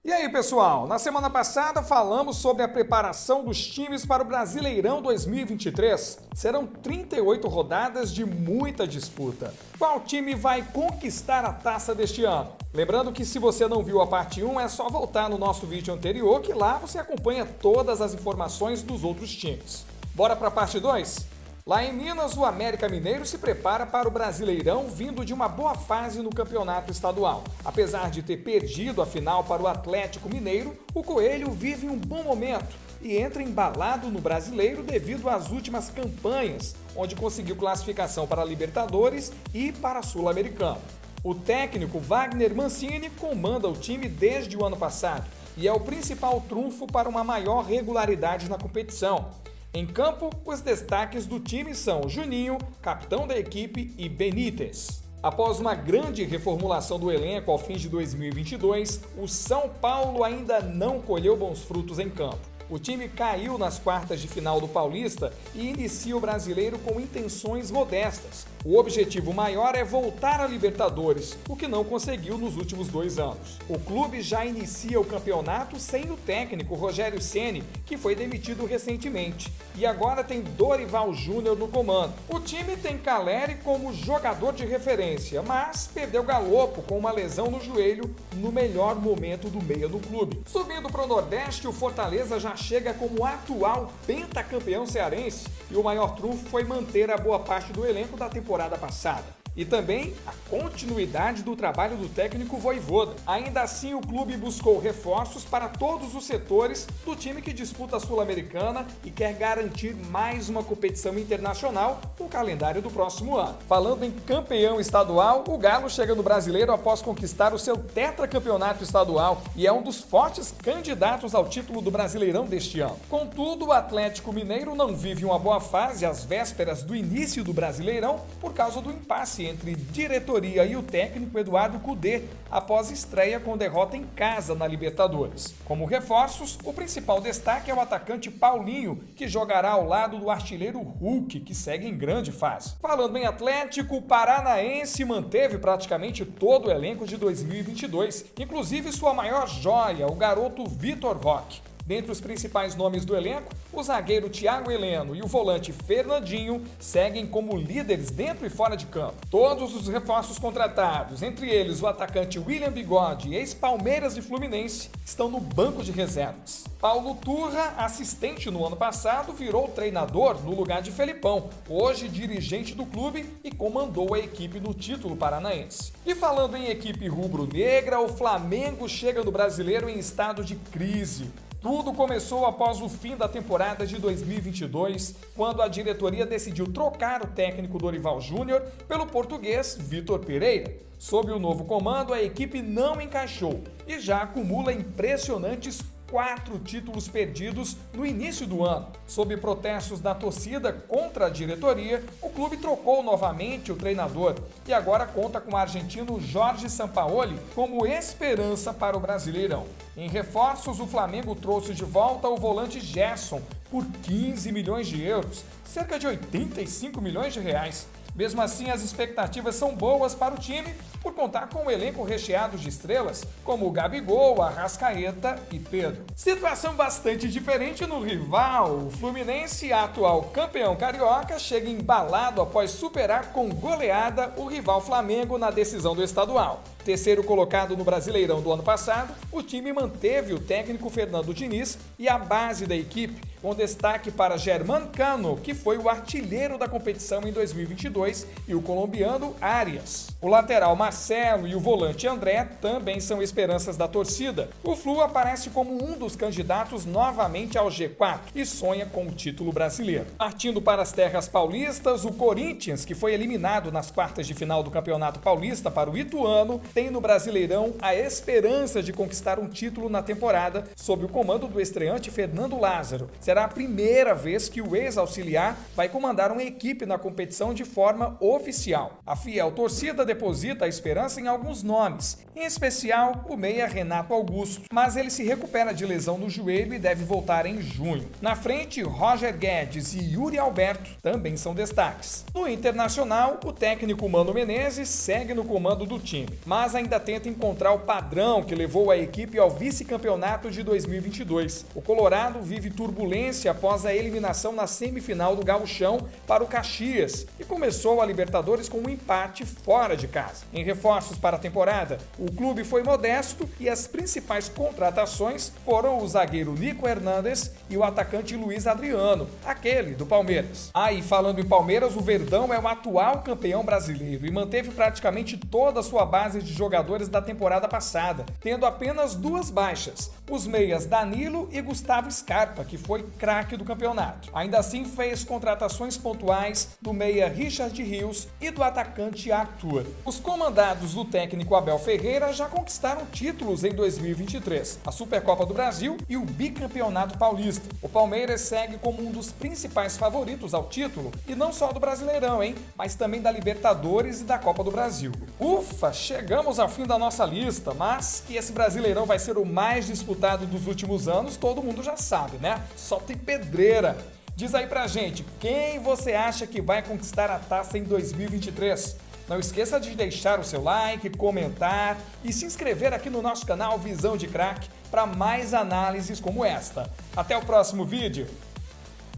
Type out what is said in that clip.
E aí, pessoal? Na semana passada falamos sobre a preparação dos times para o Brasileirão 2023. Serão 38 rodadas de muita disputa. Qual time vai conquistar a taça deste ano? Lembrando que se você não viu a parte 1, é só voltar no nosso vídeo anterior, que lá você acompanha todas as informações dos outros times. Bora para a parte 2? Lá em Minas, o América Mineiro se prepara para o Brasileirão vindo de uma boa fase no campeonato estadual. Apesar de ter perdido a final para o Atlético Mineiro, o Coelho vive um bom momento e entra embalado no Brasileiro devido às últimas campanhas, onde conseguiu classificação para a Libertadores e para a Sul-Americana. O técnico Wagner Mancini comanda o time desde o ano passado e é o principal trunfo para uma maior regularidade na competição. Em campo, os destaques do time são Juninho, capitão da equipe, e Benítez. Após uma grande reformulação do elenco ao fim de 2022, o São Paulo ainda não colheu bons frutos em campo. O time caiu nas quartas de final do Paulista e inicia o Brasileiro com intenções modestas. O objetivo maior é voltar à Libertadores, o que não conseguiu nos últimos 2 anos. O clube já inicia o campeonato sem o técnico Rogério Ceni, que foi demitido recentemente, e agora tem Dorival Júnior no comando. O time tem Caleri como jogador de referência, mas perdeu Galopo com uma lesão no joelho no melhor momento do meio do clube. Subindo para o Nordeste, o Fortaleza já chega como atual pentacampeão cearense e o maior trunfo foi manter a boa parte do elenco da temporada passada. E também a continuidade do trabalho do técnico Vojvoda. Ainda assim, o clube buscou reforços para todos os setores do time que disputa a Sul-Americana e quer garantir mais uma competição internacional no calendário do próximo ano. Falando em campeão estadual, o Galo chega no Brasileiro após conquistar o seu tetracampeonato estadual e é um dos fortes candidatos ao título do Brasileirão deste ano. Contudo, o Atlético Mineiro não vive uma boa fase às vésperas do início do Brasileirão por causa do impasse entre diretoria e o técnico Eduardo Cudê após estreia com derrota em casa na Libertadores. Como reforços, o principal destaque é o atacante Paulinho, que jogará ao lado do artilheiro Hulk, que segue em grande fase. Falando em Atlético, o Paranaense manteve praticamente todo o elenco de 2022, inclusive sua maior joia, o garoto Vitor Roque. Dentre os principais nomes do elenco, o zagueiro Thiago Heleno e o volante Fernandinho seguem como líderes dentro e fora de campo. Todos os reforços contratados, entre eles o atacante William Bigode, ex-Palmeiras e Fluminense, estão no banco de reservas. Paulo Turra, assistente no ano passado, virou treinador no lugar de Felipão, hoje dirigente do clube e comandou a equipe no título paranaense. E falando em equipe rubro-negra, o Flamengo chega no Brasileiro em estado de crise. Tudo começou após o fim da temporada de 2022, quando a diretoria decidiu trocar o técnico Dorival Júnior pelo português Vitor Pereira. Sob o novo comando, a equipe não encaixou e já acumula impressionantes 4 títulos perdidos no início do ano. Sob protestos da torcida contra a diretoria, o clube trocou novamente o treinador e agora conta com o argentino Jorge Sampaoli como esperança para o Brasileirão. Em reforços, o Flamengo trouxe de volta o volante Gerson por 15 milhões de euros, cerca de 85 milhões de reais. Mesmo assim, as expectativas são boas para o time por contar com um elenco recheado de estrelas como o Gabigol, Arrascaeta e Pedro. Situação bastante diferente no rival. O Fluminense, atual campeão carioca, chega embalado após superar com goleada o rival Flamengo na decisão do estadual. Terceiro colocado no Brasileirão do ano passado, o time manteve o técnico Fernando Diniz e a base da equipe, com destaque para Germán Cano, que foi o artilheiro da competição em 2022, e o colombiano Arias. O lateral Marcelo e o volante André também são esperanças da torcida. O Flu aparece como um dos candidatos novamente ao G4 e sonha com o título brasileiro. Partindo para as terras paulistas, o Corinthians, que foi eliminado nas quartas de final do Campeonato Paulista para o Ituano, tem no Brasileirão a esperança de conquistar um título na temporada sob o comando do estreante Fernando Lázaro. Será a primeira vez que o ex-auxiliar vai comandar uma equipe na competição de forma oficial. A fiel torcida deposita a esperança em alguns nomes, em especial o meia Renato Augusto, mas ele se recupera de lesão no joelho e deve voltar em junho. Na frente, Roger Guedes e Yuri Alberto também são destaques. No Internacional, o técnico Mano Menezes segue no comando do time, mas mas ainda tenta encontrar o padrão que levou a equipe ao vice-campeonato de 2022. O Colorado vive turbulência após a eliminação na semifinal do Gauchão para o Caxias e começou a Libertadores com um empate fora de casa. Em reforços para a temporada, o clube foi modesto e as principais contratações foram o zagueiro Nico Hernandes e o atacante Luiz Adriano, aquele do Palmeiras. E falando em Palmeiras, o Verdão é o atual campeão brasileiro e manteve praticamente toda a sua base de jogadores da temporada passada, tendo apenas duas baixas, os meias Danilo e Gustavo Scarpa, que foi craque do campeonato. Ainda assim, fez contratações pontuais do meia Richard Rios e do atacante Arthur. Os comandados do técnico Abel Ferreira já conquistaram títulos em 2023, a Supercopa do Brasil e o bicampeonato paulista. O Palmeiras segue como um dos principais favoritos ao título, e não só do Brasileirão, mas também da Libertadores e da Copa do Brasil. Ufa, chegamos ao fim da nossa lista, mas que esse Brasileirão vai ser o mais disputado dos últimos anos, todo mundo já sabe, né? Só tem pedreira. Diz aí pra gente, quem você acha que vai conquistar a taça em 2023? Não esqueça de deixar o seu like, comentar e se inscrever aqui no nosso canal Visão de Craque para mais análises como esta. Até o próximo vídeo.